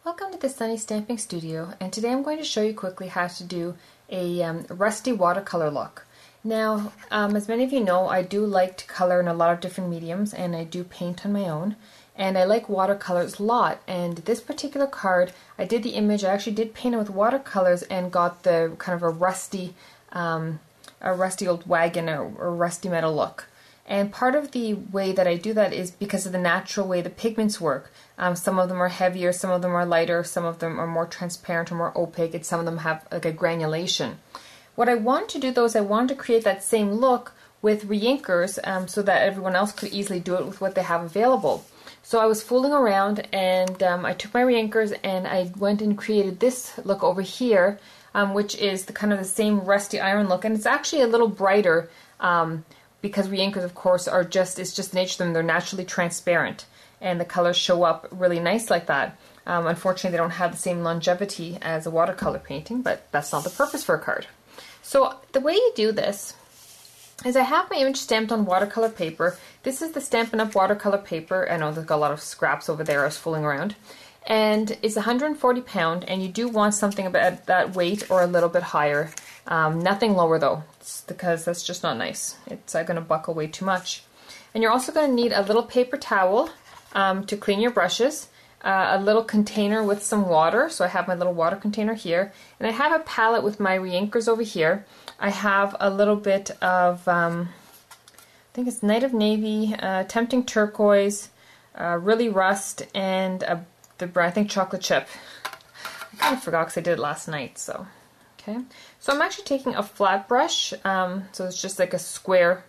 Welcome to the Sunny Stamping Studio, and today I'm going to show you quickly how to do a rusty watercolor look. Now, as many of you know, I do like to color in a lot of different mediums, and I do paint on my own, and I like watercolors a lot. And this particular card, I did the image, I actually did paint it with watercolors and got the kind of a rusty old wagon or rusty metal look. And part of the way that I do that is because of the natural way the pigments work. Some of them are heavier, some of them are lighter, some of them are more transparent or more opaque, and some of them have like a granulation. What I want to do though is I want to create that same look with reinkers so that everyone else could easily do it with what they have available. So I was fooling around and I took my reinkers and I went and created this look over here, which is the kind of the same rusty iron look, and it's actually a little brighter. Because reinkers, of course, it's just the nature of them, they're naturally transparent and the colors show up really nice like that. Unfortunately, they don't have the same longevity as a watercolor painting, but that's not the purpose for a card. So the way you do this is I have my image stamped on watercolor paper. This is the Stampin' Up! Watercolor paper. I know there's got a lot of scraps over there, I was fooling around. And it's 140 pound, and you do want something about that weight or a little bit higher. Nothing lower though, because that's just not nice. It's going to buckle way too much. And you're also going to need a little paper towel to clean your brushes, a little container with some water. So I have my little water container here, and I have a palette with my reinkers over here. I have a little bit of, I think it's Night of Navy, Tempting Turquoise, Really Rust, and I think Chocolate Chip. I kind of forgot because I did it last night, so. Okay, so I'm actually taking a flat brush, so it's just like a square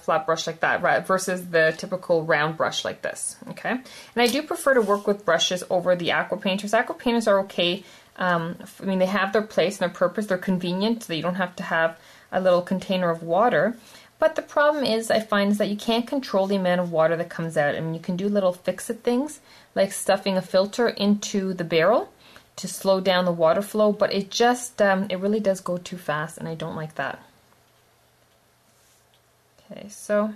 flat brush like that, right, versus the typical round brush like this. Okay, and I do prefer to work with brushes over the aqua painters. Aqua painters are okay. I mean, they have their place and their purpose. They're convenient, so you don't have to have a little container of water. But the problem is, I find, is that you can't control the amount of water that comes out. I mean, you can do little fix-it things, like stuffing a filter into the barrel to slow down the water flow, but it just, it really does go too fast, and I don't like that. Okay, so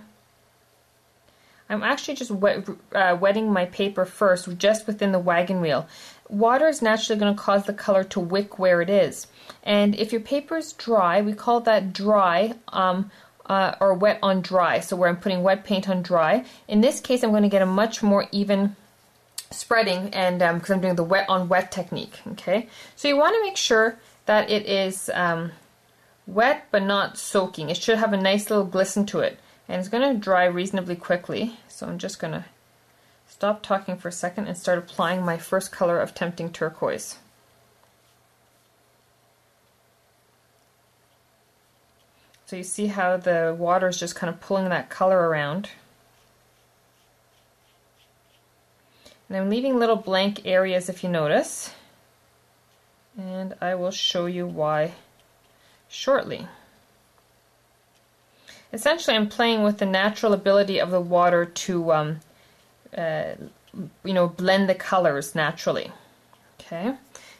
I'm actually just wetting my paper first, just within the wagon wheel. Water is naturally going to cause the color to wick where it is, and if your paper is dry, we call that dry, or wet on dry, so where I'm putting wet paint on dry. In this case, I'm going to get a much more even spreading, and because I'm doing the wet on wet technique. Okay, so you want to make sure that it is wet but not soaking. It should have a nice little glisten to it, and it's going to dry reasonably quickly. So I'm just going to stop talking for a second and start applying my first color of Tempting Turquoise. So you see how the water is just kind of pulling that color around. And I'm leaving little blank areas if you notice, and I will show you why shortly. Essentially, I'm playing with the natural ability of the water to blend the colors naturally. Okay,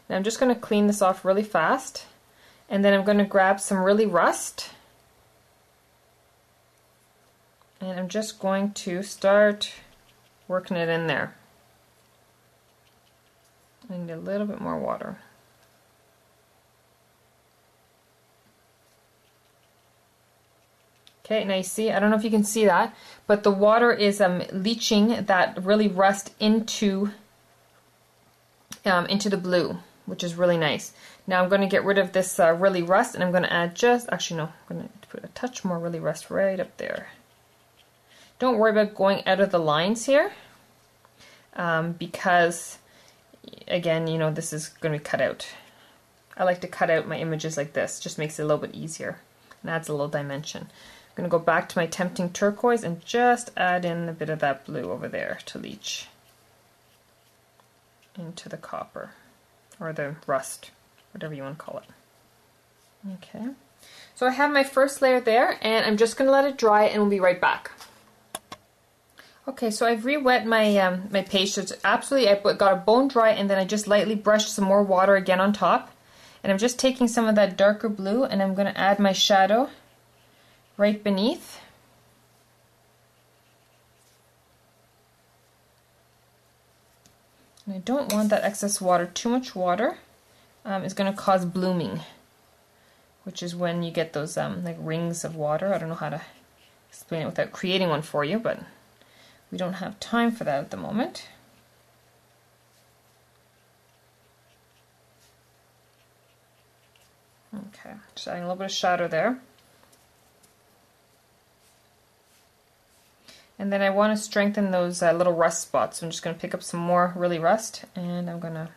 now I'm just going to clean this off really fast, and then I'm going to grab some Really Rust, and I'm just going to start working it in there. I need a little bit more water. Okay, now you see, I don't know if you can see that, but the water is leaching that Really Rust into the blue, which is really nice. Now I'm going to get rid of this Really Rust, and I'm going to add I'm going to put a touch more Really Rust right up there. Don't worry about going out of the lines here, because again, this is going to be cut out. I like to cut out my images like this. Just makes it a little bit easier and adds a little dimension. I'm going to go back to my Tempting Turquoise and just add in a bit of that blue over there to leach into the copper, or the rust, whatever you want to call it. Okay, so I have my first layer there, and I'm just going to let it dry, and we'll be right back. Okay, so I've re-wet my my page. So it's absolutely, I got it bone dry, and then I just lightly brushed some more water again on top. And I'm just taking some of that darker blue, and I'm going to add my shadow right beneath. And I don't want that excess water. Too much water is going to cause blooming, which is when you get those like rings of water. I don't know how to explain it without creating one for you, but we don't have time for that at the moment. Okay, just adding a little bit of shadow there. And then I want to strengthen those little rust spots. So I'm just going to pick up some more really rust and I'm going to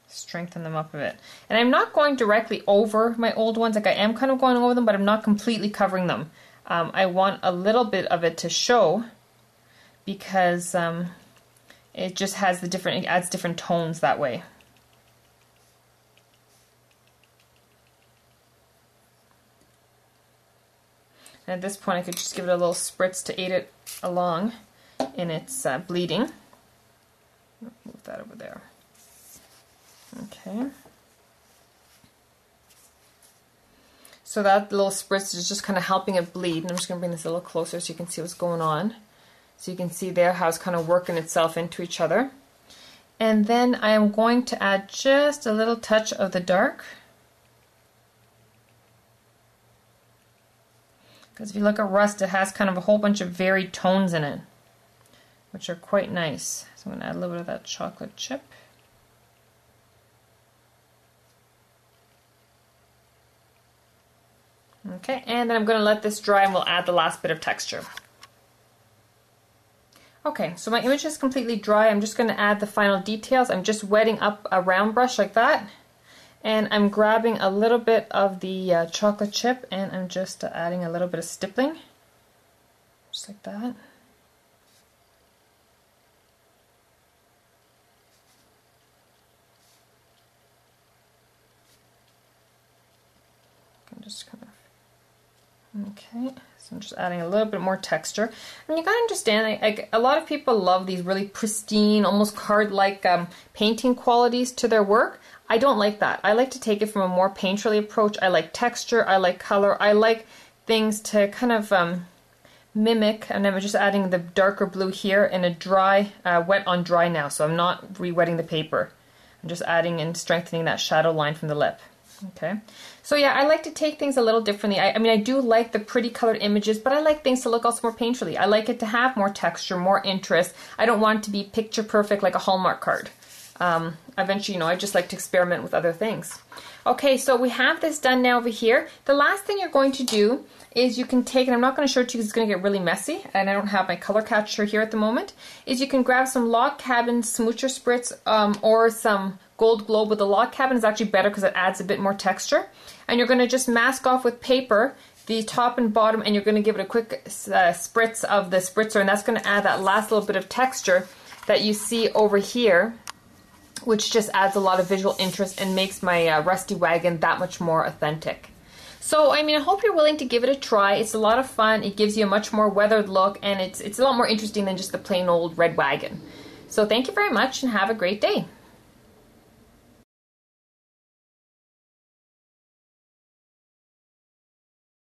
strengthen them up a bit. And I'm not going directly over my old ones, like I am kind of going over them, but I'm not completely covering them. I want a little bit of it to show because it just has the different, it adds different tones that way. And at this point I could just give it a little spritz to aid it along in its bleeding. Move that over there. Okay. So that little spritz is just kind of helping it bleed. And I'm just going to bring this a little closer so you can see what's going on. So you can see there how it's kind of working itself into each other. And then I am going to add just a little touch of the dark. Because if you look at rust, it has kind of a whole bunch of varied tones in it, which are quite nice. So I'm going to add a little bit of that chocolate chip. Okay, and then I'm going to let this dry and we'll add the last bit of texture. Okay, so my image is completely dry. I'm just going to add the final details. I'm just wetting up a round brush like that. And I'm grabbing a little bit of the chocolate chip and I'm just adding a little bit of stippling. Just like that. Just kind of, okay, so I'm just adding a little bit more texture. And you gotta understand, a lot of people love these really pristine, almost card-like painting qualities to their work. I don't like that. I like to take it from a more painterly approach. I like texture, I like color, I like things to kind of mimic, and I'm just adding the darker blue here in a dry, wet on dry now, so I'm not re-wetting the paper. I'm just adding and strengthening that shadow line from the lip. Okay, so yeah, I like to take things a little differently. I mean, I do like the pretty colored images, but I like things to look also more painterly. I like it to have more texture, more interest. I don't want it to be picture perfect like a Hallmark card. Eventually, you know, I just like to experiment with other things. Okay, so we have this done now over here. The last thing you're going to do is you can take, and I'm not going to show it to you because it's going to get really messy, and I don't have my color catcher here at the moment, is you can grab some Log Cabin Smoocher Spritz or some Gold Globe. With the Log Cabin is actually better because it adds a bit more texture. And you're going to just mask off with paper the top and bottom, and you're going to give it a quick spritz of the spritzer, and that's going to add that last little bit of texture that you see over here, which just adds a lot of visual interest and makes my Rusty Wagon that much more authentic. So, I mean, I hope you're willing to give it a try. It's a lot of fun. It gives you a much more weathered look, and it's a lot more interesting than just the plain old red wagon. So thank you very much, and have a great day.